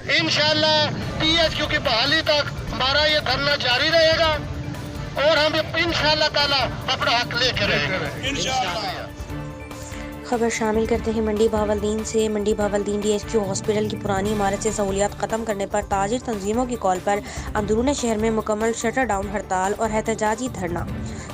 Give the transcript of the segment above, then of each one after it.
इंशाअल्लाह THQ की बहाली तक हमारा ये धरना जारी रहेगा और हम इंशाअल्लाह ताला अपना हक लेकर रहेंगे इंशाअल्लाह। खबर शामिल करते हैं मंडी बहावलदीन से। मंडी बहावलदीन DHQ हॉस्पिटल की पुरानी इमारत से सहूलियात ख़त्म करने पर ताजिर तंजीमों की कॉल पर अंदरून शहर में मुकम्मल शटर डाउन हड़ताल और एहतजाजी धरना।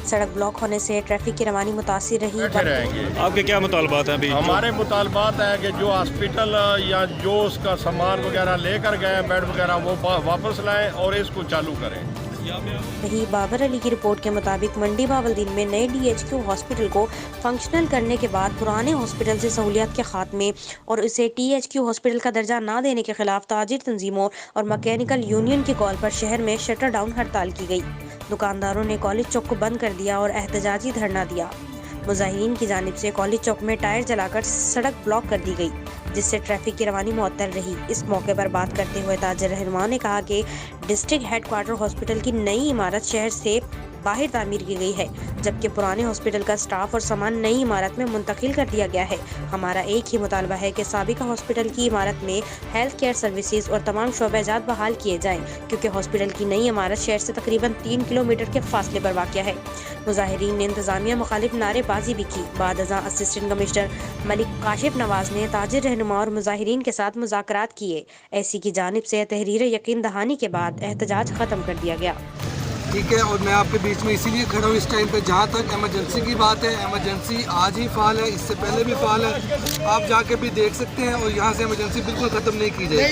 सड़क ब्लॉक होने से ट्रैफिक की रवानी मुतासिर रही। आपके क्या मुतालबात हैं अभी? हमारे मुतालबात है कि जो हॉस्पिटल या जो उसका सामान वगैरह लेकर गए बेड वगैरह वो वापस लाएं और इसको चालू करें। वही बाबर अली की रिपोर्ट के मुताबिक मंडी बहावलदीन में नए DHQ हॉस्पिटल को फंक्शनल करने के बाद पुराने हॉस्पिटल से सहूलियात के खात्मे और इसे THQ हॉस्पिटल का दर्जा ना देने के खिलाफ ताजिर तंजीमों और मैकेनिकल यूनियन की कॉल पर शहर में शटर डाउन हड़ताल की गई। दुकानदारों ने कॉलेज चौक को बंद कर दिया और एहतजाजी धरना दिया। मुजाहिरीन की जानिब से कॉलेज चौक में टायर जलाकर सड़क ब्लॉक कर दी गई, जिससे ट्रैफिक की रवानी मुअत्तल रही। इस मौके पर बात करते हुए ताजिर रहनुमा ने कहा कि डिस्ट्रिक्ट हेडक्वार्टर हॉस्पिटल की नई इमारत शहर से बाहर तामीर की गई है, जबकि पुराने हॉस्पिटल का स्टाफ और सामान नई इमारत में मुंतकिल कर दिया गया है। हमारा एक ही मुतालबा है कि साबिका हॉस्पिटल की इमारत में हेल्थ केयर सर्विसेज और तमाम शोबेजात बहाल किए जाएं, क्योंकि हॉस्पिटल की नई इमारत शहर से तकरीबन 3 किलोमीटर के फासले पर वाक़या है। मुजाहिरीन ने इंतजामिया मुखालिफ नारेबाजी भी की। बाद अज़ां असिस्टेंट कमिश्नर मलिक काशिफ नवाज ने ताजिर रहनुमा और मुजाहिरीन के साथ मुज़ाकरात किए। ऐसी की जानिब से तहरीर यकीन दहानी के बाद एहतजाज ख़त्म कर दिया गया। ठीक है, और मैं आपके बीच में इसीलिए खड़ा हूँ इस टाइम पे। जहाँ तक एमरजेंसी की बात है, एमरजेंसी आज ही फ़ाल है, इससे पहले भी फ़ाल है। आप जाके भी देख सकते हैं और यहाँ से एमरजेंसी बिल्कुल ख़त्म नहीं की जाएगी।